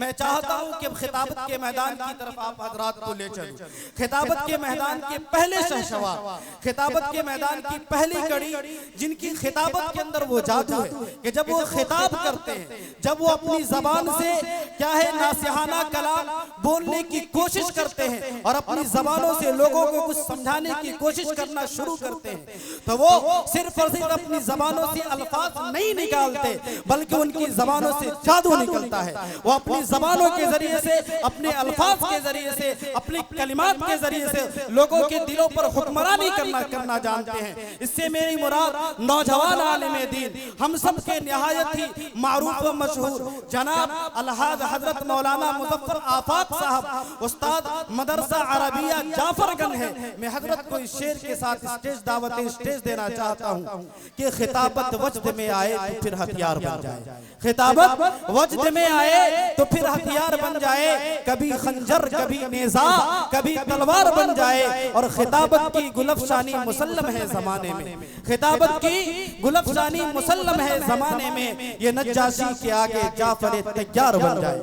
میں چاہتا ہوں کہ خطابت کے میدان کی طرف آپ حضرات کو لے چلوں۔ خطابت کے میدان کے پہلے شہسوار، خطابت کے میدان کی پہلی کڑی، جن کی خطابت کے اندر وہ جادو ہے کہ جب وہ خطاب کرتے ہیں، جب وہ اپنی زبان سے کیا ہے ناصحانہ کلام بولنے کی کوشش کرتے ہیں اور اپنی زبانوں سے لوگوں کو کچھ سمجھانے کی کوشش کرنا شروع کرتے ہیں، تو وہ صرف اور صرف اپنی زبانوں سے الفاظ نہیں نکالتے بلکہ ان کی زبانوں سے جادو نکلتا ہے۔ وہ اپنی زبانوں کے ذریعے سے، اپنے الفاظ کے ذریعے سے، اپنی کلمات کے ذریعے سے لوگوں کے دلوں پر حکمرانی کرنا جانتے ہیں۔ اس سے میری مراد نوجوان عالم دین، ہم سب کے نہایت ہی معروف و مشہور جناب الحاج حضرت مولانا مظفر آفاق صاحب استاد مدرسہ عربیہ جعفر گنج ہے۔ میں حضرت کو اس شعر کے ساتھ اسٹیج دینا چاہتا ہوں کہ خطابت وجد میں آئے تو پھر ہتھیار بن جائے، خطابت وجد میں آئے تو پھر ہتھیار بن جائے، کبھی خنجر کبھی نیزہ کبھی تلوار بن جائے، اور خطابت کی گلفشانی مسلم ہے زمانے میں، خطابت کی گلفشانی مسلم ہے زمانے میں، یہ نجاشی کے آگے جعفر تیار بن جائے۔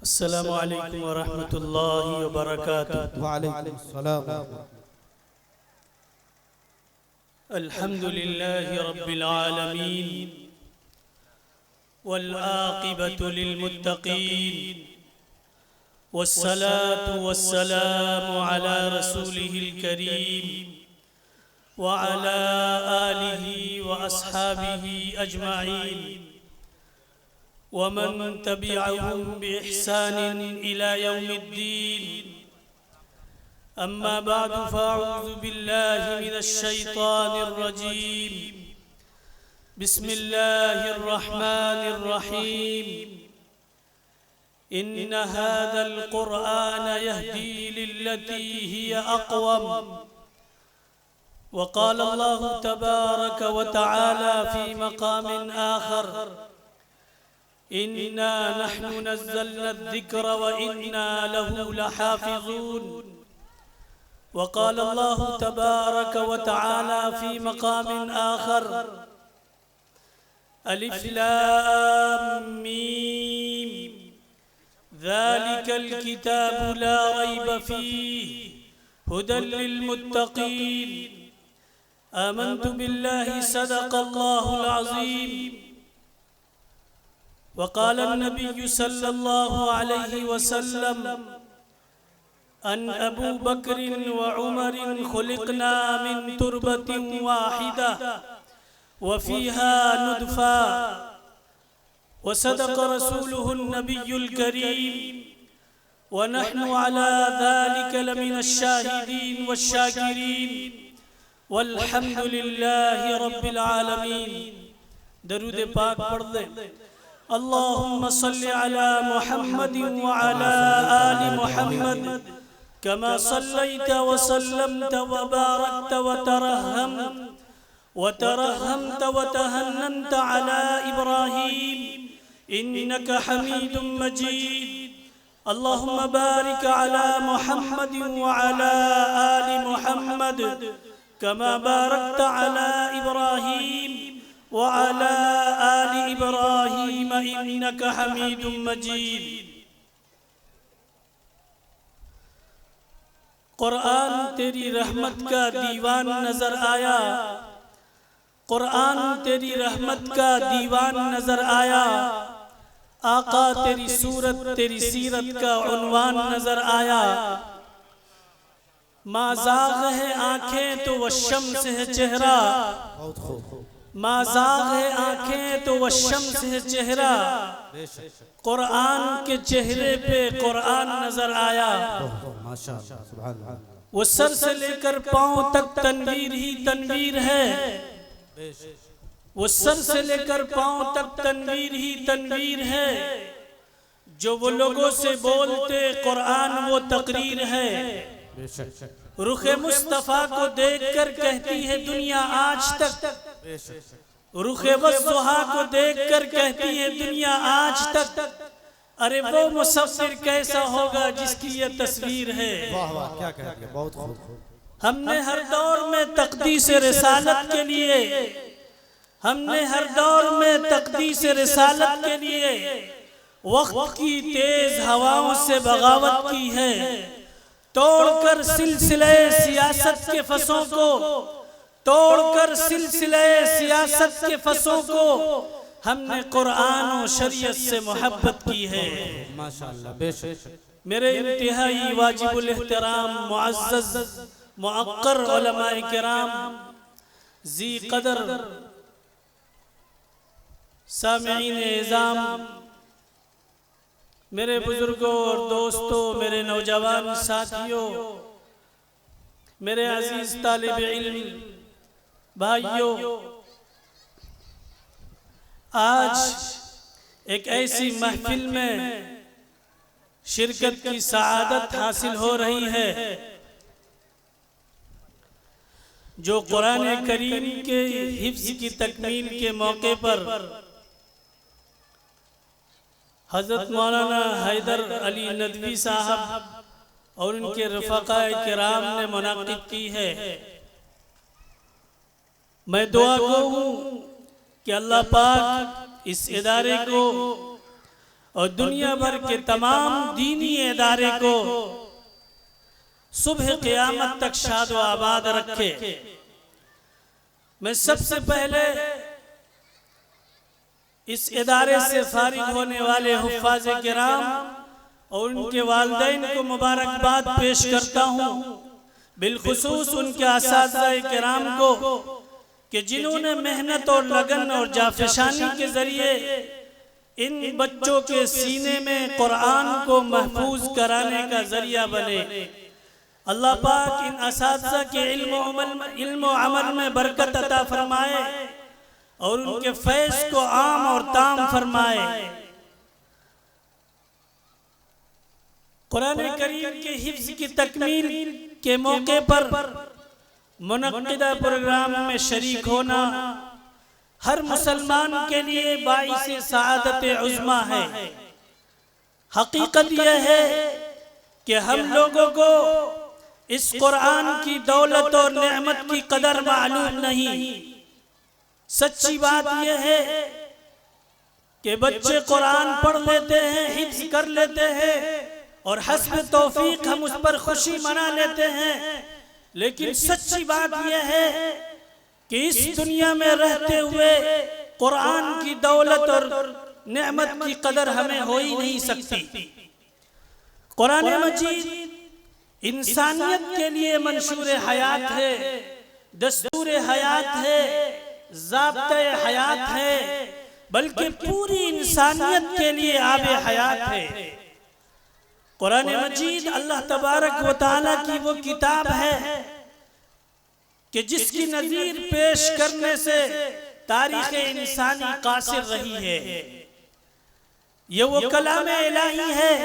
السلام علیکم ورحمۃ اللہ وبرکاتہ۔ وعلیکم السلام۔ الحمد للہ رب العالمین والعاقبۃ للمتقین والصلاة والسلام على رسوله الكريم وعلى آلہ وأصحابہ اجمعین ومن تبعهم بإحسان إلى يوم الدين، أما بعد فأعوذ بالله من الشيطان الرجيم، بسم الله الرحمن الرحيم، إن هذا القرآن يهدي للتي هي أقوم، وقال الله تبارك وتعالى في مقام آخر، إنا نحن نزلنا الذكر وإنا له لحافظون، وقال الله تبارك وتعالى في مقام آخر، ألف لام ميم ذلك الكتاب لا ريب فيه هدى للمتقين، آمنت بالله صدق الله العظيم، وقال النبي صلى الله عليه وسلم، أن أبو بكر وعمر خلقنا من تربة واحدة وفيها ندفا، وصدق رسوله النبي الكريم، ونحن على ذلك لمن الشاهدين والشاكرين، والحمد لله رب العالمين۔ درود پاک پڑھ لیں۔ اللهم صل على محمد وعلى آل محمد كما صليت وسلمت وباركت وترحمت وتهننت على إبراهيم إنك حميد مجيد، اللهم بارك على محمد وعلى آل محمد كما باركت على إبراهيم وعلى آل إبراهيم إنك حميد مجيد۔ قرآن تیری رحمت کا دیوان نظر آیا، قرآن تیری رحمت کا دیوان نظر آیا، آقا تیری صورت تیری سیرت کا عنوان نظر آیا، ما زاغ ہے آنکھیں تو والشمس ہے چہرہ، ما زاغ ہے آنکھیں تو والشمس ہے چہرہ، قرآن کے چہرے پہ قرآن نظر آیا، وہ سر سے لے کر پاؤں تک تنویر ہی تنویر ہے، وہ سر سے لے کر پاؤں تک تنویر ہی تنویر ہے، جو وہ لوگوں سے بولتے قرآن وہ تقریر ہے، رخ مصطفیٰ کو دیکھ کر کہتی ہے دنیا آج تک، رخ والضحیٰ کو دیکھ کر کہتی ہے دنیا آج تک، ارے وہ مصور کیسا ہوگا جس کی یہ تصویر ہے۔ ہم نے ہر دور میں تقدیس رسالت کے لیے، ہم نے ہر دور میں تقدیس رسالت کے لیے وقت کی تیز ہواؤں سے بغاوت کی ہے، توڑ کر سلسلہ سیاست کے فصوں کو، توڑ کر سلسلہ سیاست کے فصوں کو ہم نے قرآن و شریعت سے محبت کی ہے۔ ماشاءاللہ، بے شک۔ میرے انتہائی واجب الاحترام معزز معقر علماء کرام، ذی قدر سامعین اعظام، میرے بزرگوں اور دوستوں، میرے نوجوان ساتھیوں، میرے عزیز طالب علم بھائیوں، آج ایک ایسی محفل میں شرکت کی سعادت حاصل ہو رہی ہے جو قرآن کریم کے حفظ کی تکمیل کے موقع پر حضرت مولانا حیدر علی ندوی صاحب اور ان کے رفقاء کرام نے منعقد کی ہے۔ میں دعا گو ہوں کہ اللہ پاک اس ادارے کو اور دنیا بھر کے تمام دینی ادارے کو صبح قیامت تک شاد و آباد رکھے۔ میں سب سے پہلے اس ادارے سے فارغ ہونے والے حفاظ کرام اور ان کے والدین کو مبارکباد پیش کرتا ہوں، بالخصوص ان کے اساتذہ کرام کو کہ جنہوں نے محنت اور لگن اور جافشانی کے ذریعے ان بچوں کے سینے میں قرآن کو محفوظ کرانے کا ذریعہ بنے۔ اللہ پاک ان اساتذہ کے علم و عمل میں برکت عطا فرمائے اور ان کے فیض کو عام اور تام فرمائے۔ قرآن کریم کے حفظ کی تکمیل کے موقع پر منعقدہ پروگرام میں شریک ہونا ہر مسلمان کے لیے باعث سعادت عظمی ہے۔ حقیقت یہ ہے کہ ہم لوگوں کو اس قرآن کی دولت اور نعمت کی قدر معلوم نہیں۔ سچی بات یہ ہے کہ بچے قرآن پڑھ لیتے ہیں، حفظ کر لیتے ہیں اور حسب توفیق ہم اس پر خوشی منا لیتے ہیں، لیکن سچی بات یہ ہے کہ اس دنیا میں رہتے ہوئے قرآن کی دولت اور نعمت کی قدر ہمیں ہو ہی نہیں سکتی۔ قرآن مجید انسانیت کے لیے منشور حیات ہے، دستور حیات ہے، ضابطۂ حیات ہے، بلکہ پوری انسانیت کے لیے آب حیات ہے۔ قرآن مجید اللہ تبارک و تعالیٰ کی وہ کتاب ہے کہ جس کی نظیر پیش کرنے سے تاریخ انسانی قاصر رہی ہے۔ یہ وہ کلام الہی ہے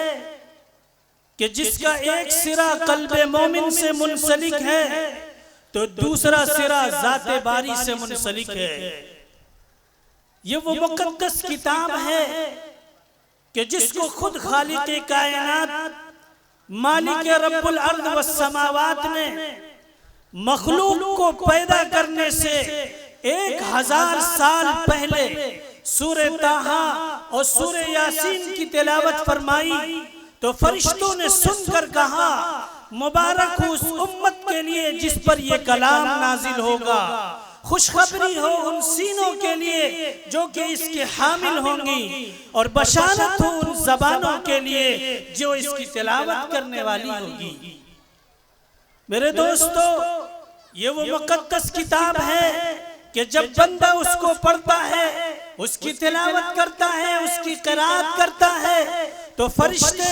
کہ جس کا ایک سرا قلب مومن سے منسلک ہے تو دوسرا سرا ذات باری سے منسلک ہے۔ یہ وہ مقدس کتاب ہے کہ جس کو خود خالق کائنات مالک رب الارض والسماوات نے مخلوق کو پیدا کرنے سے 1000 سال پہلے سورہ طٰہٰ اور سورہ یاسین کی تلاوت فرمائی تو فرشتوں نے سن کر کہا مبارک ہو اس امت کے لیے جس پر یہ کلام نازل ہوگا، خوشخبری ہو ان سینوں کے لیے جو کہ اس کے حامل ہوں گی، اور بشارت ہو ان زبانوں کے لیے جو اس کی تلاوت کرنے والی ہوگی۔ میرے دوستو، یہ وہ مقدس کتاب ہے کہ جب بندہ اس کو پڑھتا ہے، اس کی تلاوت کرتا ہے، اس کی قرات کرتا ہے تو فرشتے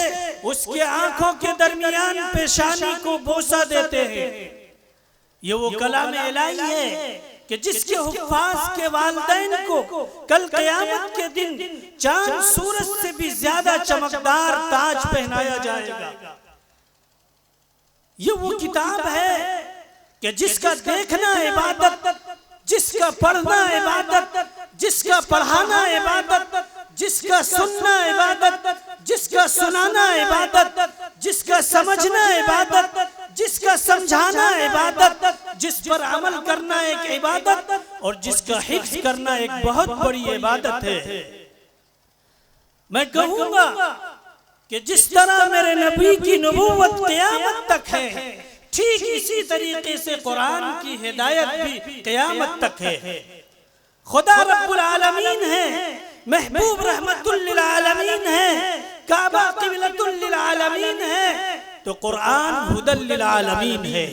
اس کے آنکھوں کے درمیان پیشانی کو بوسہ دیتے ہیں۔ یہ وہ کلام الہی ہے کہ جس کے حفاظ کے والدین کو کل قیامت کے دن چاند سورج سے بھی زیادہ چمکدار تاج پہنایا جائے گا۔ یہ وہ کتاب ہے کہ جس کا دیکھنا عبادت، جس کا پڑھنا عبادت، جس کا پڑھانا عبادت، جس کا سننا عبادت، جس کا سنانا عبادت، جس کا سمجھنا عبادت، جس کا سمجھانا عبادت، جس پر عمل کرنا ایک عبادت، اور جس کا حفظ کرنا ایک بہت بڑی عبادت ہے۔ میں کہوں گا کہ جس طرح میرے نبی کی نبوت قیامت تک ہے، ٹھیک اسی طریقے سے قرآن کی ہدایت بھی قیامت تک ہے۔ خدا رب العالمین ہے، محبوب رحمت للعالمین ہے، کعبہ قبلۃ للعالمین ہے، تو قرآن ھدی للعالمین ہے۔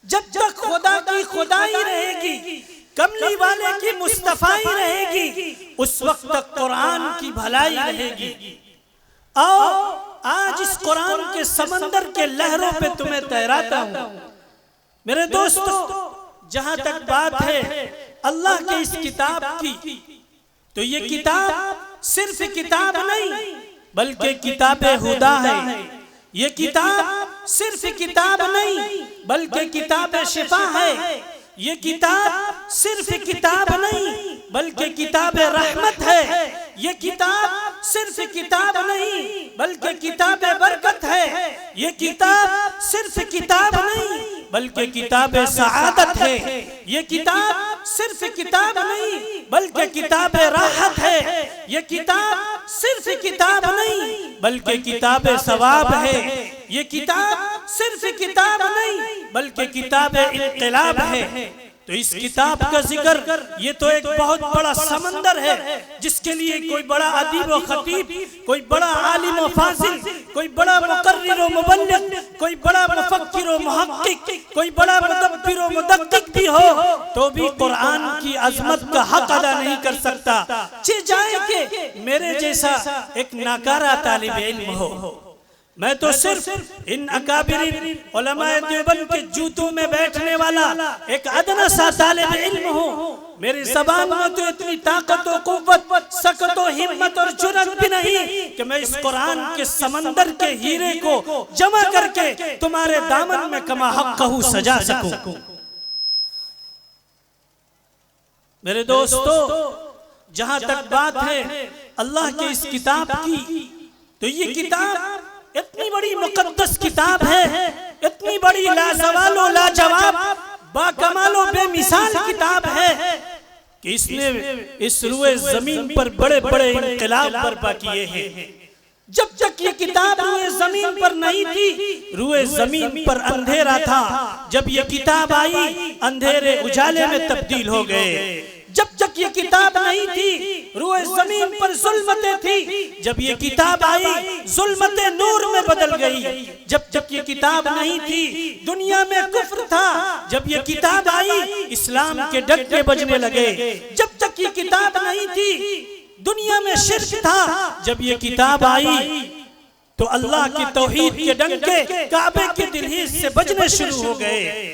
جب تک خدا کی خدائی رہے گی، کملی والے کی مصطفائی رہے گی، اس وقت تک قرآن کی بھلائی رہے گی۔ آؤ آج اس قرآن کے سمندر کے لہروں پہ تمہیں تیراتا ہوں۔ میرے دوستو، جہاں تک بات ہے اللہ کے اس کتاب کی، تو یہ کتاب صرف کتاب نہیں بلکہ کتاب ہدا ہے۔ یہ کتاب صرف کتاب نہیں بلکہ کتاب شفا ہے۔ یہ کتاب صرف کتاب نہیں بلکہ کتاب رحمت ہے۔ یہ کتاب صرف کتاب نہیں بلکہ کتاب برکت ہے۔ یہ کتاب صرف کتاب نہیں بلکہ کتاب سعادت ہے۔ یہ کتاب صرف کتاب نہیں بلکہ کتاب راحت ہے۔ یہ کتاب صرف کتاب نہیں بلکہ کتاب ثواب ہے۔ یہ کتاب صرف کتاب نہیں بلکہ کتاب انقلاب ہے۔ تو اس کتاب کا ذکر یہ تو ایک بہت بڑا سمندر ہے، جس کے لیے کوئی بڑا ادیب و خطیب، کوئی بڑا عالم و فاضل، کوئی بڑا مقرر و مبلغ، کوئی بڑا مفکر و محقق، کوئی بڑا مدبر و مدقق بھی ہو تو بھی قرآن کی عظمت کا حق ادا نہیں کر سکتا، چہ جائے کہ میرے جیسا ایک ناکارہ طالب علم ہو۔ میں تو صرف ان اکابرین علماء دیوبند کے جوتوں میں بیٹھنے والا ایک ادنا سا طالب علم ہوں۔ میری زبان میں تو اتنی طاقت و قوت، سکت و ہمت اور جرأت بھی نہیں کہ میں اس قرآن کے سمندر کے ہیرے کو جمع کر کے تمہارے دامن میں کما حقہ سجا سکوں۔ میرے دوستو، جہاں تک بات ہے اللہ کے اس کتاب کی، تو یہ کتاب اتنی بڑی مقدس کتاب ہے، اتنی بڑی لازوال و لاجواب، با کمال و بے مثال کتاب ہے کہ اس نے اس روئے زمین پر بڑے بڑے انقلاب برپا کیے ہیں۔ جب تک یہ کتاب روئے زمین پر نہیں تھی، روئے زمین پر اندھیرا تھا۔ جب یہ کتاب آئی، اندھیرے اجالے میں تبدیل ہو گئے۔ جب تک یہ کتاب نہیں تھی، روئے زمین پر ظلمتیں تھی۔ جب یہ کتاب آئی، ظلمتیں نور میں بدل گئی۔ جب تک یہ کتاب نہیں تھی، دنیا میں کفر تھا۔ جب یہ کتاب آئی، اسلام کے ڈنکے بجنے لگے۔ جب تک یہ کتاب نہیں تھی، دنیا میں شرک تھا۔ جب یہ کتاب آئی تو اللہ کی توحید کے ڈنکے کعبے کے دہلیز سے بجنے شروع ہو گئے۔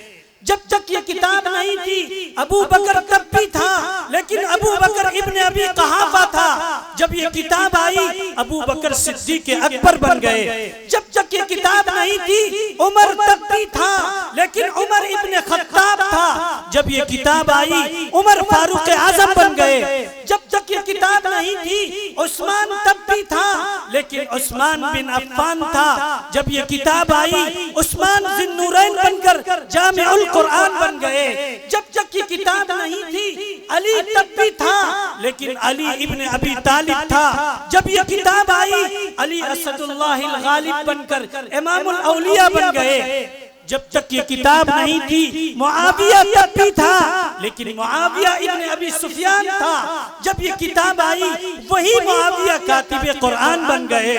جب تک یہ کتاب نہیں تھی، ابو بکر تب بھی تھا لیکن ابو بکر ابن ابی قحافہ تھا۔ جب یہ کتاب آئی، ابو بکر صدیق اکبر بن گئے۔ جب تک یہ کتاب نہیں تھی، عمر تب بھی تھا لیکن عمر ابن خطاب تھا۔ جب یہ کتاب آئی، عمر فاروق اعظم بن گئے۔ جب تک یہ کتاب نہیں تھی، عثمان تب بھی تھا لیکن عثمان بن عفان تھا۔ جب یہ کتاب آئی، عثمان ذی النورین بن کر جامع القرآن بن گئے۔ جب تک یہ کتاب نہیں تھی، علی تب بھی تھا لیکن علی ابن ابی طالب تھا۔ جب یہ کتاب آئی، علی اسد اللہ الغالب بن کر امام الاولیاء بن گئے۔ جب تک یہ کتاب نہیں تھی، معاویہ تب بھی تھا لیکن معاویہ ابن ابی سفیان تھا۔ جب یہ کتاب آئی، وہی معاویہ کاتب قرآن بن گئے۔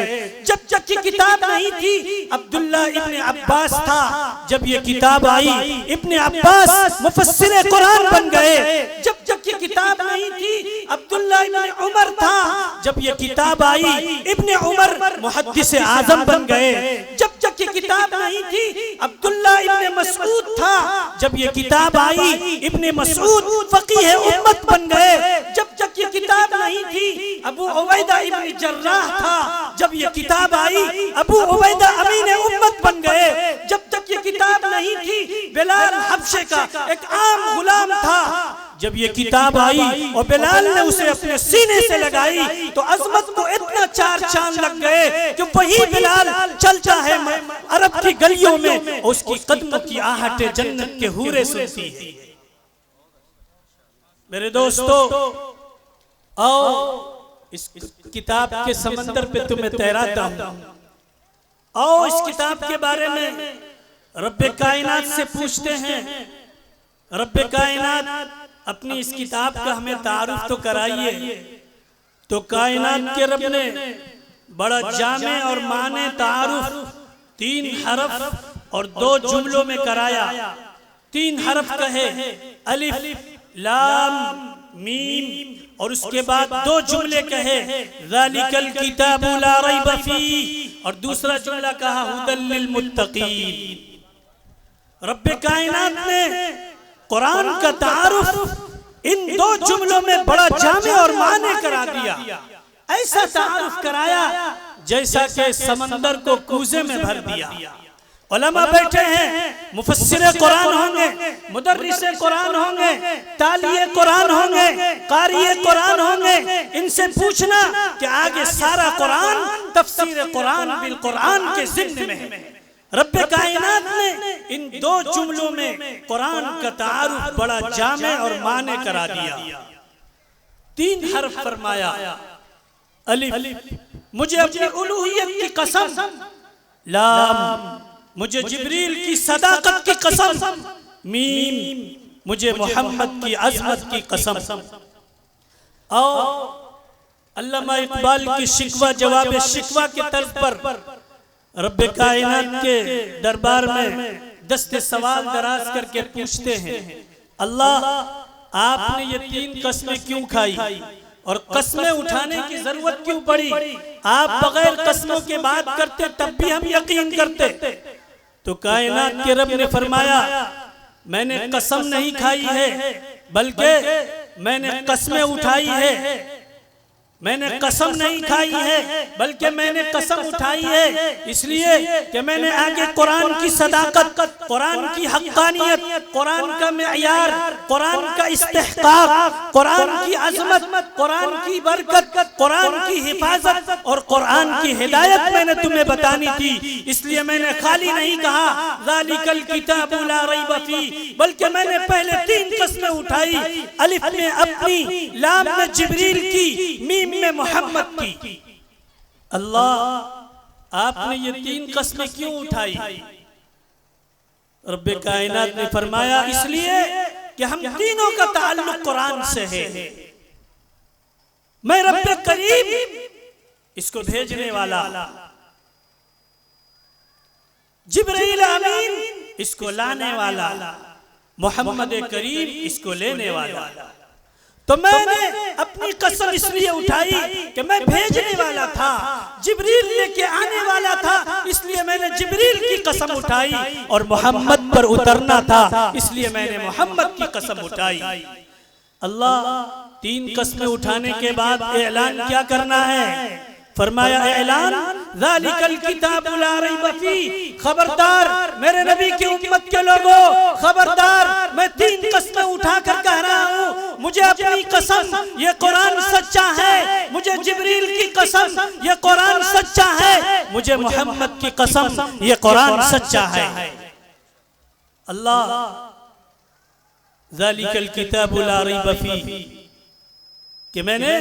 جب تک یہ کتاب نہیں تھی، عبداللہ ابن عباس تھا۔ جب یہ کتاب آئی، ابن عباس مفسر قرآن بن گئے۔ جب تک یہ کتاب نہیں تھی، عبداللہ ابن عمر تھا۔ جب یہ کتاب آئی، ابن عمر محدث اعظم بن گئے۔ جب تک یہ کتاب نہیں تھی، عبداللہ ابن مسعود تھا۔ جب یہ کتاب آئی، ابن مسعود فقیہ امت بن گئے۔ جب تک یہ کتاب نہیں تھی، ابو عبیدہ ابن جراح تھا۔ جب یہ کتاب آئی، ابو عبیدہ امین امت بن گئے۔ جب تک یہ کتاب نہیں تھی، بلال حبشے کا ایک عام غلام تھا۔ جب یہ کتاب آئی اور بلال نے اسے اپنے سینے سے لگائی تو عظمت کو اتنا چار چاند لگ گئے کہ وہی بلال چلتا ہے عرب کی گلیوں میں، اس کی قدموں کی آہٹ جنت کے حورے سنتی ہے۔ میرے دوستو، آؤ اس کتاب کے سمندر پہ تمہیں تیراتا ہوں. آؤ اس کتاب کے بارے میں رب کائنات سے پوچھتے ہیں. رب کائنات اپنی اس کتاب کا ہمیں تعارف تو کرائیے. تو کائنات کے رب نے بڑا جامع اور معنی تعارف 3 حرف اور 2 جملوں میں کرایا. 3 حرف کہے، الف لام میم، اور اس کے بعد 2 جملے کہے، ذالک الکتاب لا ریب فیہ، اور دوسرا جملہ کہا ھدی للمتقین. رب کائنات نے قرآن کا تعارف ان 2 جملوں میں بڑا جامع اور معنی کرا دیا. ایسا تعارف کرایا جیسا کہ سمندر کو کوزے میں بھر دیا. علماء بیٹھے ہیں، مفسر قرآن ہوں گے، مدرس قرآن ہوں گے، تالی قرآن ہوں گے، قاری قرآن ہوں گے. ان سے پوچھنا کہ آگے سارا قرآن تفسیر قرآن بالقرآن کے ضمن میں ہے. رب کائنات نے ان 2 جملوں میں قرآن کا تعارف بڑا جامع اور معنی کرا دیا. 3 حرف فرمایا، الف مجھے اپنی الوہیت کی قسم، لام مجھے جبریل کی صداقت کی قسم، میم مجھے محمد کی عظمت کی قسم. اور علامہ اقبال کی شکوہ جواب شکوہ کے طرز پر رب کائنات کے دربار میں دست سوال دراز کر کے پوچھتے ہیں، اللہ آپ نے یہ 3 قسمیں کیوں کھائی اور قسمیں اٹھانے کی ضرورت کیوں پڑی؟ آپ بغیر قسموں کے بات کرتے تب بھی ہم یقین کرتے. تو کائنات کے رب نے فرمایا، میں نے قسم نہیں کھائی ہے بلکہ میں نے قسمیں اٹھائی ہے. میں نے قسم نہیں کھائی ہے بلکہ میں نے قسم اٹھائی ہے، اس لیے کہ میں نے آگے قرآن کی صداقت، قرآن کی حقانیت، قرآن کا معیار، قرآن کا استحقاق، قرآن کی عظمت، قرآن کی برکت، قرآن کی حفاظت اور قرآن کی ہدایت میں نے تمہیں بتانی تھی. اس لیے میں نے خالی نہیں کہا ذالک الکتاب لا ریب فیہ، بلکہ میں نے پہلے 3 قسمیں اٹھائی. الف میں اپنی، لام میں جبریل کی، میم میں محمد کی. اللہ آپ نے یہ 3 قسمیں کیوں اٹھائی؟ رب کائنات نے فرمایا، اس لیے کہ ہم تینوں کا تعلق قرآن سے ہے. میں رب کریم اس کو بھیجنے والا، جبرائیل امین اس کو لانے والا، محمد کریم اس کو لینے والا. تو میں نے اپنی قسم اس لیے اٹھائی کہ میں بھیجنے والا تھا، جبریل لے کے آنے والا تھا، اس لیے میں نے جبریل کی قسم اٹھائی. اور محمد پر اترنا تھا اس لیے میں نے محمد کی قسم اٹھائی. اللہ 3 قسمیں اٹھانے کے بعد اعلان کیا کرنا ہے؟ فرمایا اعلان ذالک الکتاب لا ریب فیہ. خبردار میرے نبی کی امت کے لوگوں، خبردار میں 3 قسمیں اٹھا کر کہہ رہا ہوں. مجھے اپنی قسم یہ قرآن سچا ہے، مجھے جبریل کی قسم یہ قرآن سچا ہے، مجھے محمد کی قسم یہ قرآن سچا ہے. اللہ ذالک الکتاب لا ریب فیہ کہ میں نے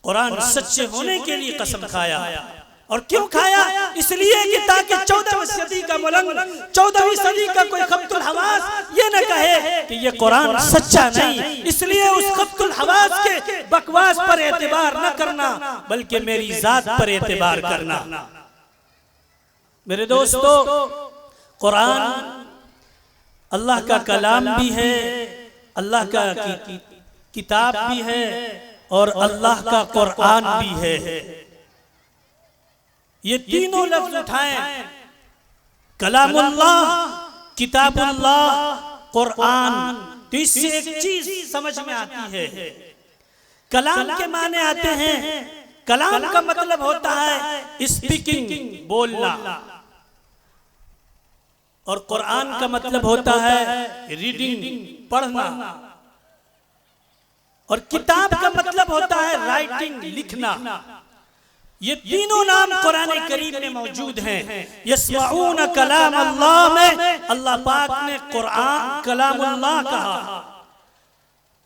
قرآن سچے ہونے کے لیے قسم کھایا. اور کیوں کھایا؟ اس لیے کہ تاکہ 14ویں صدی کا ملنگ، 14ویں صدی کا کوئی خبط الحواس یہ نہ کہے کہ یہ قرآن سچا نہیں. اس لیے اس خبط الحواس کے بکواس پر اعتبار نہ کرنا بلکہ میری ذات پر اعتبار کرنا. میرے دوستو، قرآن اللہ کا کلام بھی ہے، اللہ کا کتاب بھی ہے اور اللہ کا قرآن بھی ہے. یہ تینوں لفظ اٹھائیں، کلام اللہ، کتاب اللہ، قرآن. تو اس سے ایک چیز سمجھ میں آتی ہے، کلام کے معنی آتے ہیں. کلام کا مطلب ہوتا ہے اسپیکنگ، بولنا، اور قرآن کا مطلب ہوتا ہے ریڈنگ، پڑھنا، اور کتاب کا مطلب ہوتا ہے رائٹنگ، لکھنا. یہ تینوں نام قرآن کریم میں موجود ہیں. یسمعون کلام اللہ میں اللہ پاک نے قرآن کلام اللہ کہا.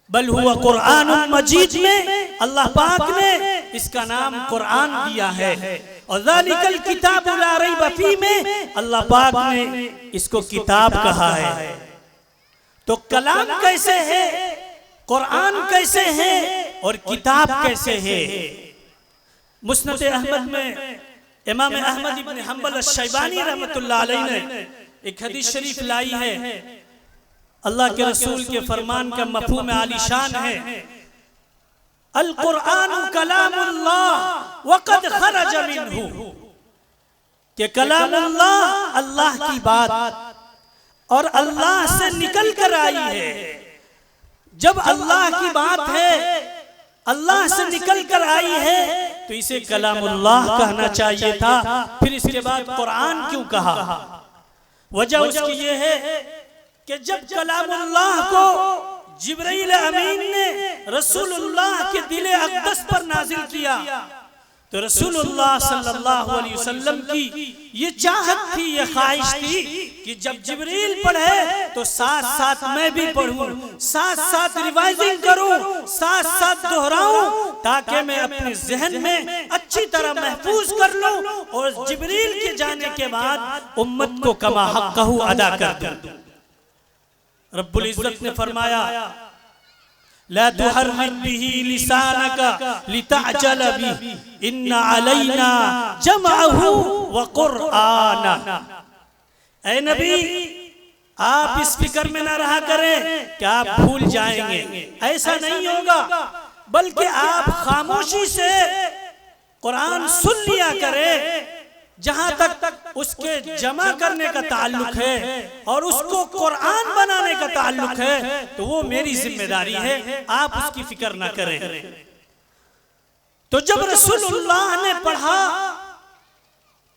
بل ہوا قرآن مجید میں اللہ پاک نے اس کا نام قرآن دیا ہے، اور ذالک الکتاب لا ریب فیہ میں اللہ پاک نے اس کو کتاب کہا ہے۔ تو کلام کیسے ہے، قرآن کیسے ہے، اور کتاب کیسے ہے؟ مسند احمد میں امام احمد ابن حنبل الشیبانی رحمت اللہ علیہ نے ایک حدیث شریف لائی ہے، اللہ کے رسول کے فرمان کا مفہوم عالی شان ہے، القرآن کلام اللہ وقد خرج منہ، کہ کلام اللہ اللہ کی بات اور اللہ سے نکل کر آئی ہے۔ جب اللہ کی بات ہے، اللہ سے نکل کر آئی ہے، تو اسے کلام اللہ کہنا چاہیے تھا، پھر اس کے بعد قرآن کیوں کہا؟ وجہ اس کی یہ ہے کہ جب کلام اللہ کو جبرائیل امین نے رسول اللہ کے دل اقدس پر نازل کیا، تو رسول اللہ صلی اللہ علیہ وسلم کی یہ چاہت تھی، یہ خواہش تھی کہ جب جبریل پڑھے تو ساتھ ساتھ میں بھی پڑھوں، ساتھ ساتھ ریوائزنگ کروں، ساتھ ساتھ دہراؤں، تاکہ میں اپنے ذہن میں اچھی طرح محفوظ کر لوں، اور جبریل کے جانے کے بعد امت کو کما حقہ ادا کر دوں۔ رب العزت نے فرمایا لا تحرک به لسانک لتعجل به ان علینا جمعہ وقرآنا۔ اے نبی، آپ اس فکر میں نہ رہا کریں کہ آپ بھول جائیں گے، ایسا نہیں ہوگا، بلکہ آپ خاموشی سے قرآن سن لیا کریں۔ جہاں تک اس کے جمع کرنے کا تعلق ہے اور اس کو قرآن بنانے کا تعلق ہے تو وہ میری ذمہ داری ہے، آپ اس کی فکر نہ کریں۔ تو جب رسول اللہ نے پڑھا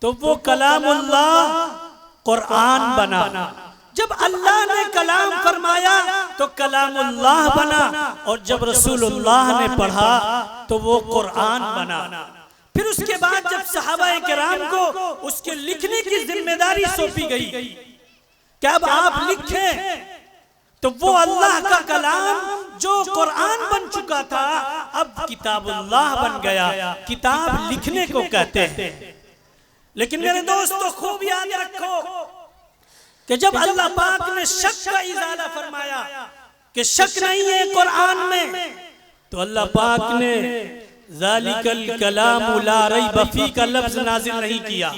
تو وہ کلام اللہ قرآن بنا، جب اللہ نے کلام فرمایا تو کلام اللہ بنا، اور جب رسول اللہ نے پڑھا تو وہ قرآن بنا۔ پھر اس کے بعد جب صحابہ کرام کو اس کے لکھنے کی ذمہ داری سونپی گئی کہ اب آپ لکھیں، تو وہ اللہ کا کلام جو قرآن بن چکا تھا اب کتاب اللہ بن گیا۔ کتاب لکھنے کو کہتے ہیں۔ لیکن میرے دوستو خوب یاد رکھو کہ جب اللہ پاک نے شک کا ازالہ فرمایا کہ شک نہیں ہے قرآن میں، تو اللہ پاک نے ذالک الکلام لا ریب فیہ کا لفظ نازل نہیں کیا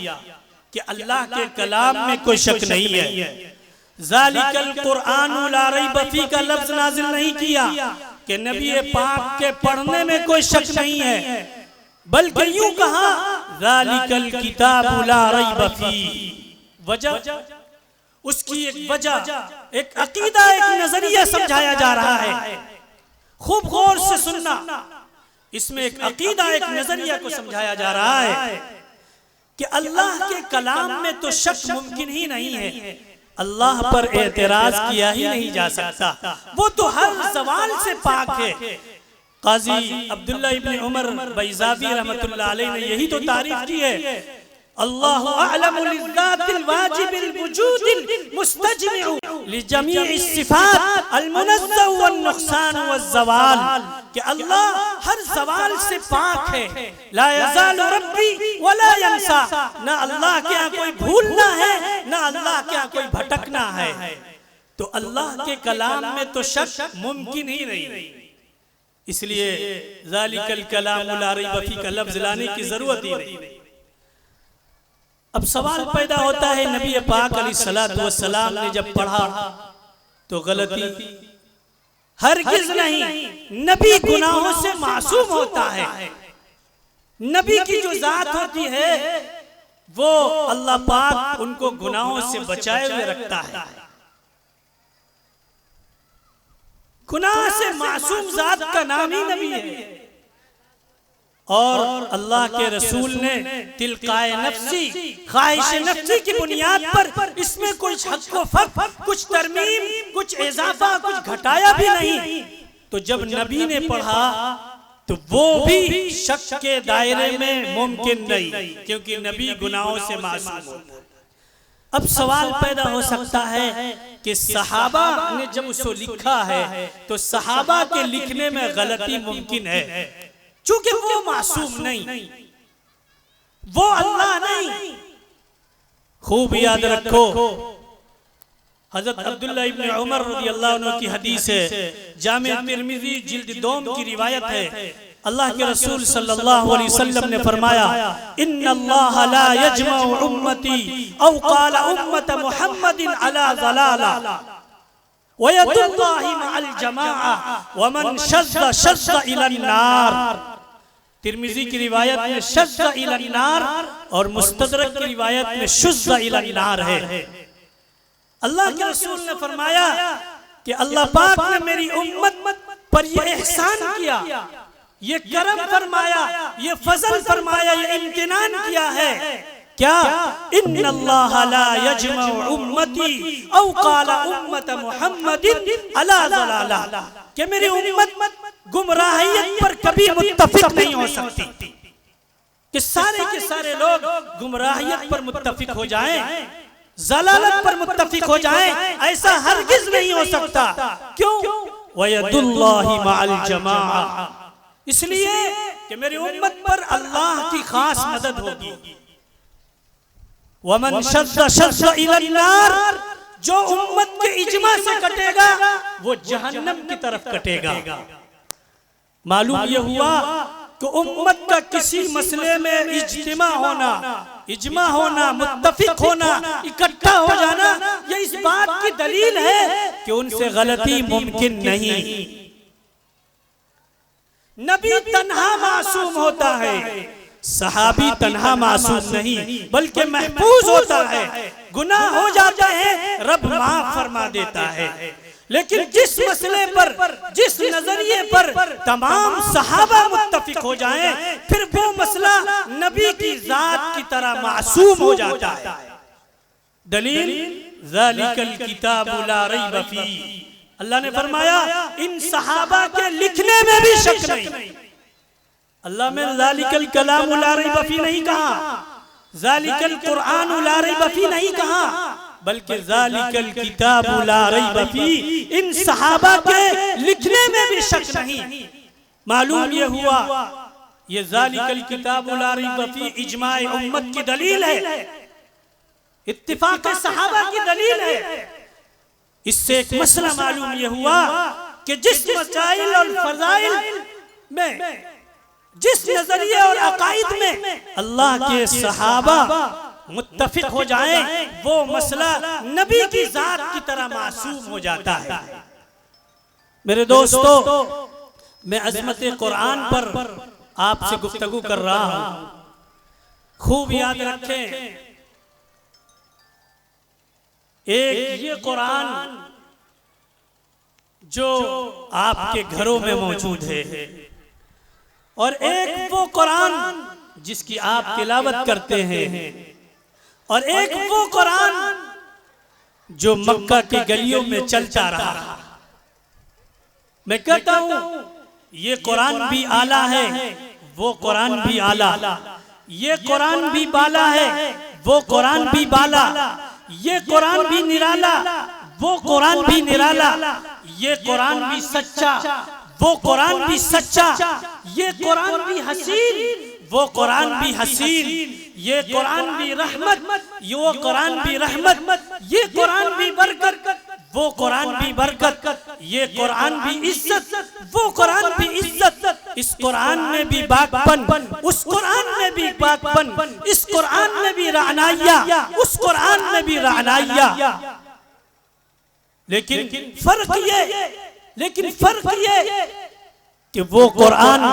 کہ اللہ کے کلام میں کوئی شک نہیں ہے، ذالک القرآن لا ریب فیہ کا لفظ نازل نہیں کیا کہ نبی پاک کے پڑھنے میں کوئی شک نہیں ہے، بلکہ یوں کہا ذالک الکتاب لا ریب فیہ۔ وجہ اس کی ایک وجہ، ایک عقیدہ، ایک نظریہ سمجھایا جا رہا ہے، خوب غور سے سننا۔ اس میں ایک عقیدہ، ایک نظریہ کو سمجھایا جا رہا ہے کہ اللہ کے کلام میں تو شک ممکن ہی نہیں ہے، اللہ پر اعتراض کیا ہی نہیں جا سکتا، وہ تو ہر سوال سے پاک ہے۔ قاضی عبداللہ ابن عمر بیضاوی رحمت اللہ علیہ نے یہی تو تعریف کی ہے، اللہ اعلم للذات الواجب الوجود المستجمع لجمیع الصفات المنزہ والنقصان والزوال، کہ اللہ ہر زوال سے پاک ہے، لا یزال ربی ولا ینسا، نہ اللہ کے ہاں کوئی بھولنا ہے نہ اللہ کے ہاں کوئی بھٹکنا ہے۔ تو اللہ کے کلام میں تو شک ممکن ہی نہیں، اس لیے ذالک الکلام لا ریب فیہ کا لفظ لانے کی ضرورت ہی نہیں۔ اب سوال پیدا ہوتا ہے، نبی پاک علیہ السلام نے جب پڑھا تو غلطی ہرگز نہیں، نبی گناہوں سے معصوم ہوتا ہے، نبی کی جو ذات ہوتی ہے وہ اللہ پاک ان کو گناہوں سے بچائے ہوئے رکھتا ہے۔ گناہ سے معصوم ذات کا نام ہی نبی ہے، اور اللہ کے رسول نے تلقائے نفسی، خواہش نفسی کی بنیاد پر اس میں کچھ حق و فرق، کچھ ترمیم، کچھ اضافہ، کچھ گھٹایا بھی نہیں۔ تو جب نبی نے پڑھا تو وہ بھی شک کے دائرے میں ممکن نہیں، کیونکہ نبی گناہوں سے معصوم ہوتا ہے۔ اب سوال پیدا ہو سکتا ہے کہ صحابہ نے جب اس کو لکھا ہے تو صحابہ کے لکھنے میں غلطی ممکن ہے، چونکہ وہ معصوم نہیں، وہ اللہ نہیں۔ خوب یاد رکھو، حضرت عبداللہ ابن عمر رضی اللہ عنہ کی حدیث ہے، جامع ترمذی جلد 2 کی روایت ہے، اللہ کے رسول صلی اللہ علیہ وسلم نے فرمایا ان اللہ لا یجمع امتی او قال امت محمد علی ضلالہ وید اللہ مع الجماعہ ومن شذ شذ الی النار۔ ترمذی کی روایت میں شذ الی النار اور مستدرک کی روایت میں شذ الی النار ہے۔ اللہ کے رسول نے فرمایا کہ اللہ پاک نے میری امت پر یہ احسان کیا، یہ کرم فرمایا، یہ فضل فرمایا، یہ امتنان کیا ہے، کیا ان اللہ لا یجمع امتی او قال امت محمد علی ضلالہ، کہ میری امت گمراہیت پر کبھی متفق نہیں ہو سکتی، کہ سارے کے سارے لوگ گمراہیت پر متفق ہو جائیں، ضلالت پر متفق ہو جائیں، ایسا ہرگز نہیں ہو سکتا۔ کیوں؟ وَيَدُ اللَّهِ مَعَ الْجَمَاعَ، اس لیے کہ میری امت پر اللہ کی خاص مدد ہوگی۔ وَمَنْ شَذَّ شَذَّ إِلَى النَّارِ، جو امت کے اجماع سے کٹے گا وہ جہنم کی طرف کٹے گا۔ معلوم یہ ہوا کہ امت کا کسی مسئلے میں اجماع ہونا، متفق ہونا، اکٹھا ہو جانا، یہ اس بات کی دلیل ہے کہ ان سے غلطی ممکن نہیں۔ نبی تنہا معصوم ہوتا ہے، صحابی تنہا معصوم نہیں بلکہ محفوظ ہوتا ہے، گناہ ہو جاتے ہیں رب معاف فرما دیتا ہے، لیکن جس مسئلے پر، جس نظریے پر تمام صحابہ متفق ہو جائیں پھر وہ مسئلہ نبی کی ذات کی طرح معصوم ہو جاتا ہے۔ دلیل ذالک الکتاب لا ریب فیہ، اللہ نے فرمایا ان صحابہ کے لکھنے میں بھی شک نہیں۔ اللہ میں ذالک الکلام لا ریب فیہ نہیں کہا، ذالک القرآن لا ریب فیہ نہیں کہا، بلکہ ذالک الکتاب لا ریب فیہ، ان صحابہ کے لکھنے میں بھی شک نہیں۔ معلوم یہ ہوا یہ ذالک الکتاب لا ریب فیہ اجماع امت کی دلیل ہے، اتفاق صحابہ کی دلیل ہے۔ اس سے ایک مسئلہ معلوم یہ ہوا کہ جس مسائل اور فضائل میں، جس نظریے اور عقائد میں اللہ کے صحابہ متفق ہو جائیں وہ مسئلہ نبی کی ذات کی طرح معصوم ہو جاتا ہے۔ میرے دوستو، میں عظمت قرآن پر آپ سے گفتگو کر رہا ہوں، خوب یاد رکھیں، ایک یہ قرآن جو آپ کے گھروں میں موجود ہے، اور ایک وہ قرآن جس کی آپ تلاوت کرتے ہیں، اور ایک وہ قرآن جو مکہ کی گلیوں میں چلتا رہا۔ میں کہتا ہوں یہ قرآن بھی اعلیٰ ہے، وہ قرآن بھی اعلیٰ، یہ قرآن بھی بالا ہے، وہ قرآن بھی بالا، یہ قرآن بھی نرالا، وہ قرآن بھی نرالا، یہ قرآن بھی سچا، وہ قرآن بھی سچا، یہ قرآن بھی حسین، وہ قرآن بھی حسین، یہ قرآن بھی رحمت، وہ قرآن بھی رحمت، یہ قرآن بھی برکت، وہ قرآن بھی برکت، یہ قرآن بھی عزت، وہ قرآن بھی عزت، اس قرآن میں بھی پاکپن، اس قرآن میں بھی پاکپن، اس قرآن میں بھی رعنائیہ، اس قرآن میں بھی رعنائیہ۔ لیکن فرق یہ کہ وہ قرآن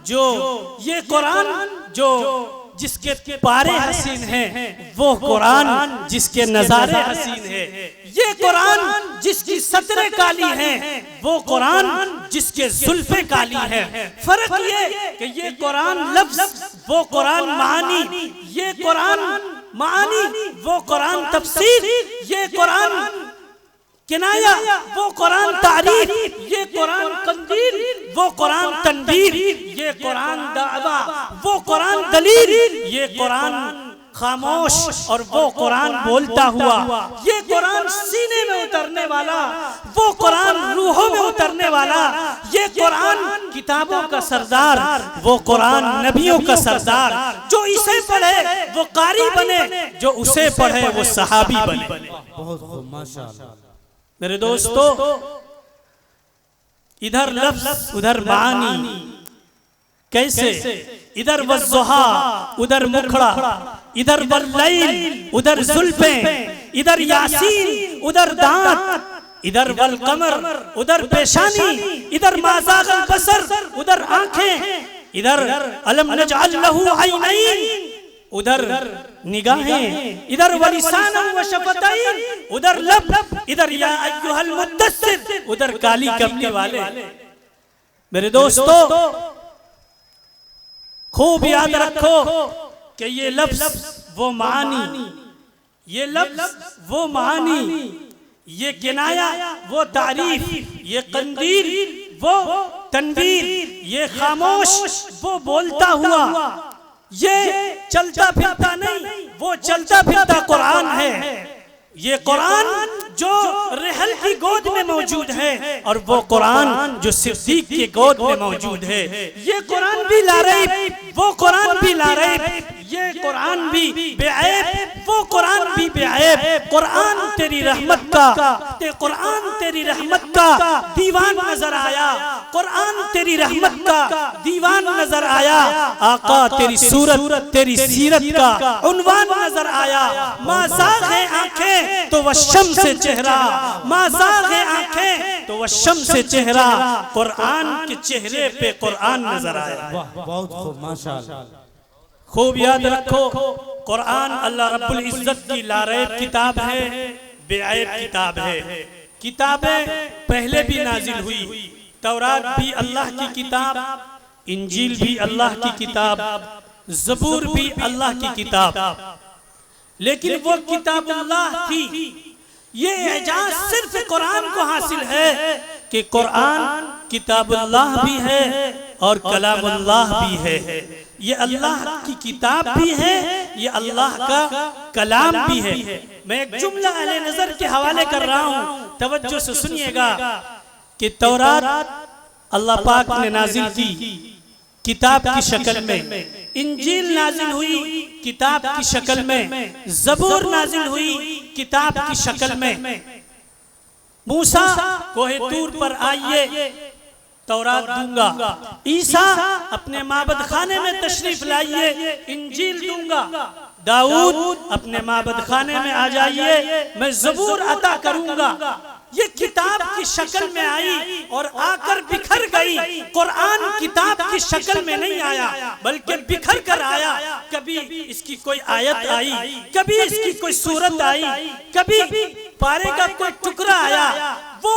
جو یہ قرآن جو جس کے پارے حسین ہیں، وہ قرآن جس کے نظارے حسین ہیں، یہ قرآن جس کی سطریں کالی ہیں، وہ قرآن جس کے زلفیں کالی ہیں۔ فرق یہ کہ یہ قرآن لفظ، وہ قرآن معانی، یہ قرآن معانی، وہ قرآن تفسیر، یہ قرآن کنایا، وہ قرآن تعریف، یہ قرآن قندیل، وہ قرآن تنویر، یہ قرآن دعویٰ، وہ قرآن دلیل، یہ قرآن خاموش اور وہ قرآن بولتا ہوا. یہ قرآن سینے میں اترنے والا، وہ قرآن روحوں میں اترنے والا، یہ قرآن کتابوں کا سردار، وہ قرآن نبیوں کا سردار. جو اسے پڑھے وہ قاری بنے، جو اسے پڑھے وہ صحابی بنے. بہت خوب، ماشاءاللہ. میرے دوستو، ادھر لفظ ادھر معانی. کیسے؟ ادھر والضحا ادھر مکھڑا، ادھر واللیل ادھر زلفیں، ادھر یاسین ادھر دانت، ادھر والقمر ادھر پیشانی، ادھر ما زاغ البصر ادھر آنکھیں، ادھر الم نجعل لہ عینین ادھر نگاہیں، ادھر ولسانا وشفتین ادھر لب، ادھر یا ایھا المدثر ادھر کالی کملی والے. میرے دوستو، خوب یاد رکھو کہ یہ لفظ وہ معانی، یہ لفظ وہ معانی، یہ کنایا وہ تعریف، یہ قندیل وہ تنویر، یہ خاموش وہ بولتا ہوا، یہ چلتا پھرتا نہیں وہ چلتا پھرتا قرآن ہے. یہ قرآن جو رحل کی گود میں موجود ہے اور وہ قرآن جو صدیق کی گود میں موجود ہے. یہ قرآن بھی لا ریب، وہ قرآن بھی لا ریب، یہ قرآن بھی بے عیب، وہ قرآن بھی بے عیب. قرآن تیری رحمت کا، قرآن تیری رحمت کا دیوان نظر آیا، قرآن تیری رحمت کا دیوان نظر آیا. آقا تیری صورت تیری سیرت کا عنوان نظر آیا. ما زاغ آنکھیں تو والشمس چہرہ، ما زاغ آنکھیں تو والشمس چہرہ. قرآن کے چہرے پہ قرآن نظر آیا. بہت خوب، ماشاءاللہ. خوب یاد رکھو، قرآن اللہ رب العزت کی لا ریب کتاب ہے، بے عیب کتاب ہے. کتابیں پہلے بھی نازل ہوئی، تورات بھی اللہ کی کتاب، انجیل بھی اللہ کی کتاب، زبور بھی اللہ کی کتاب، لیکن وہ کتاب اللہ تھی. یہ اعجاز صرف قرآن کو حاصل ہے کہ قرآن کتاب اللہ بھی ہے اور کلام اللہ بھی ہے. یہ اللہ کی کتاب بھی ہے، یہ اللہ کا کلام بھی ہے. میں ایک جملہ اہل نظر کے حوالے کر رہا ہوں، توجہ سے سنیے گا کہ تورات اللہ پاک نے نازل کی کتاب کی شکل میں، انجیل نازل ہوئی کتاب کی شکل میں، زبور نازل ہوئی کتاب کی شکل میں. موسیٰ کوہ طور پر آئیے تورات دوں گا، عیسیٰ اپنے معبد خانے میں تشریف لائیے انجیل دوں گا، داؤد اپنے معبد خانے میں آ جائیے میں زبور عطا کروں گا. یہ کتاب کی شکل میں آئی اور آ کر بکھر گئی. قرآن کتاب کی شکل میں نہیں آیا بلکہ بکھر کر آیا. کبھی اس کی کوئی آیت آئی، کبھی اس کی کوئی سورت آئی، کبھی پارے کا کوئی ٹکڑا آیا. وہ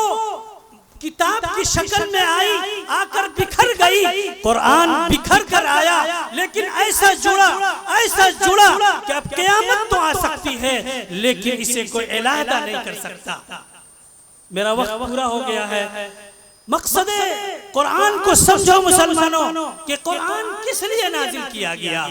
کتاب کی شکل میں آئی، آ کر بکھر گئی. قرآن بکھر کر آیا لیکن ایسا جڑا کہ اب قیامت تو آ سکتی ہے لیکن اسے کوئی علیحدہ نہیں کر سکتا. میرا وقت پورا ہو گیا ہے. مقصد قرآن کو سمجھو مسلمانوں کہ قرآن کس لیے نازل کیا گیا.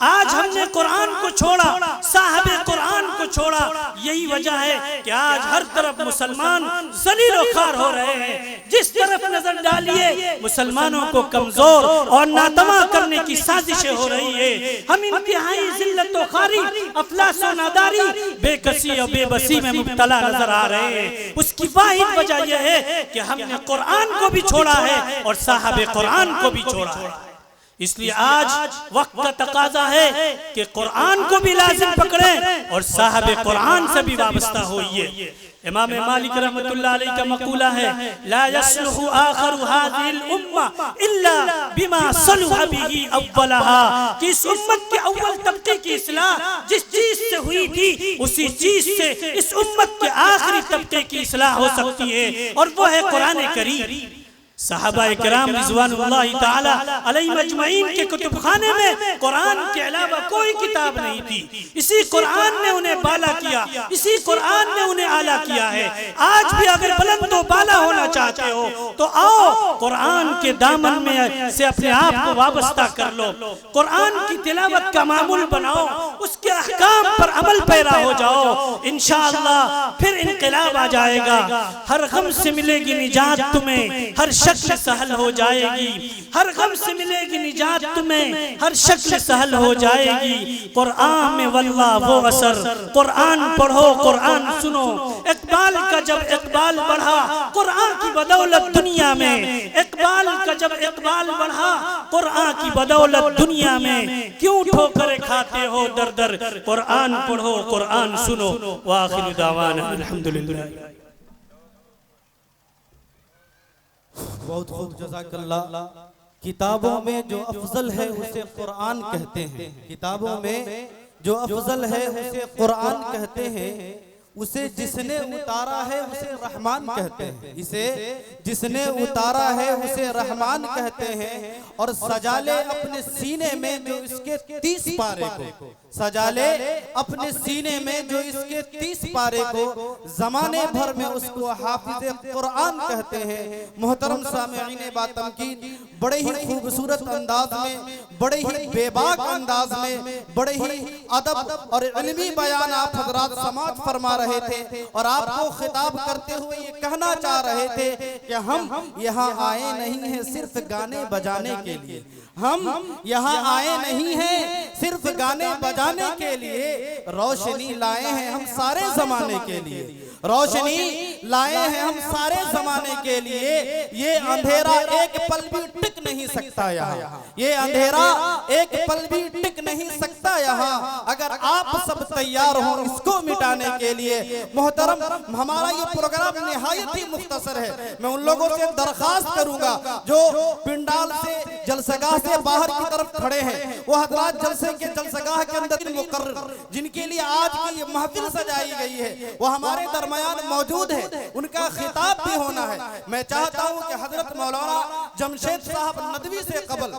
آج ہم نے قرآن کو چھوڑا، صاحب قرآن کو چھوڑا. یہی وجہ ہے کہ آج ہر طرف مسلمان ذلیل و خوار ہو رہے ہیں. جس طرف نظر ڈالیے مسلمانوں کو کمزور اور ناتما کرنے کی سازشیں ہو رہی ہے. ہم انتہائی ذلت و خواری، افلاس و ناداری، بے کسی اور بے بسی میں مبتلا نظر آ رہے ہیں. اس کی واحد وجہ یہ ہے کہ ہم نے قرآن کو بھی چھوڑا ہے اور صاحب قرآن کو بھی چھوڑا ہے. اس لیے آج وقت کا تقاضا ہے کہ قرآن کو بھی لازم پکڑیں اور صاحب قرآن سے بھی وابستہ ہوئیے. امام مالک رحمت اللہ علیہ کا مقولہ ہے لا يصلح آخر هذه الامہ الا بما صلح به اولها، کہ اس امت کے اول طبقے کی اصلاح جس چیز سے ہوئی تھی اسی چیز سے اس امت کے آخری طبقے کی اصلاح ہو سکتی ہے اور وہ ہے قرآن کریم. صحابہ کرام رضوان اللہ تعالی علیہ مجمعین کے کتب خانے میں قرآن کے علاوہ کوئی کتاب نہیں تھی. اسی قرآن نے انہیں بالا کیا، اسی قرآن نے انہیں اعلیٰ کیا ہے. آج بھی اگر بلند و بالا ہونا چاہتے ہو تو آؤ قرآن کے دامن میں سے اپنے آپ کو وابستہ کر لو، قرآن کی تلاوت کا معمول بناؤ، اس کے احکام پر عمل پیرا ہو جاؤ، انشاءاللہ پھر انقلاب آ جائے گا۔ ہر غم سے ملے گی نجات تمہیں، ہر شکل سہل ہو جائے گی۔ ہر غم سے ملے گی نجات تمہیں، ہر شکل سہل ہو جائے گی۔ قرآن میں واللہ وہ اثر، قرآن پڑھو، قرآن سنو۔ اقبال کا جب اقبال بڑھا قرآن کی بدولت دنیا میں، اقبال کا جب اقبال بڑھا قرآن کی بدولت دنیا میں، کیوں ٹھوکریں کھاتے ہو در در؟ قرآن پڑھو، قرآن سنو۔ وآخر دعوانا الحمدللہ۔ بہت خوب، جزاک اللہ۔ کتابوں میں جو افضل ہے اسے قرآن کہتے ہیں، کتابوں میں جو افضل ہے اسے قرآن کہتے ہیں۔ اسے جس نے اتارا ہے اسے رحمان کہتے ہیں، اسے جس نے اتارا ہے اسے رحمان کہتے ہیں۔ اور سجا لے اپنے سینے میں جو اس کے 30 پارے کو، سجا لے اپنے سینے میں جو اس کے 30 پارے کو، زمانے بھر میں اس کو حافظ قرآن کہتے ہیں۔ محترم سامعین باتمکین، بڑے ہی خوبصورت انداز میں، بڑے ہی بے باک انداز میں، بڑے ہی ادب اور علمی بیان آپ حضرات سماعت فرما رہے تھے، اور آپ کو خطاب کرتے ہوئے یہ کہنا چاہ رہے تھے کہ ہم یہاں آئے نہیں ہیں صرف گانے بجانے کے لیے، ہم یہاں آئے نہیں ہیں صرف گانے بجانے کے لیے، روشنی لائے ہیں ہم سارے زمانے کے لیے، روشنی لائے ہیں ہم سارے زمانے کے لیے۔ یہ اندھیرا ایک پل بھی ٹک نہیں سکتا یہاں، یہ اندھیرا ایک پل بھی ٹک نہیں سکتا یہاں، اگر آپ سب تیار ہوں اس کو مٹانے کے لیے۔ محترم، ہمارا یہ پروگرام نہایت ہی مختصر ہے، میں ان لوگوں سے درخواست کروں گا جو پنڈال سے جلسگاہ سے باہر کی طرف کھڑے ہیں، وہ حضرات جلسے کے جلسگاہ کے اندر مقرر جن کے لیے آج کی یہ محفل سجائی گئی ہے وہ ہمارے درمیان موجود ہے، ان کا خطاب بھی ہونا ہے۔ میں چاہتا ہوں کہ حضرت مولانا جمشید صاحب ندوی سے قبل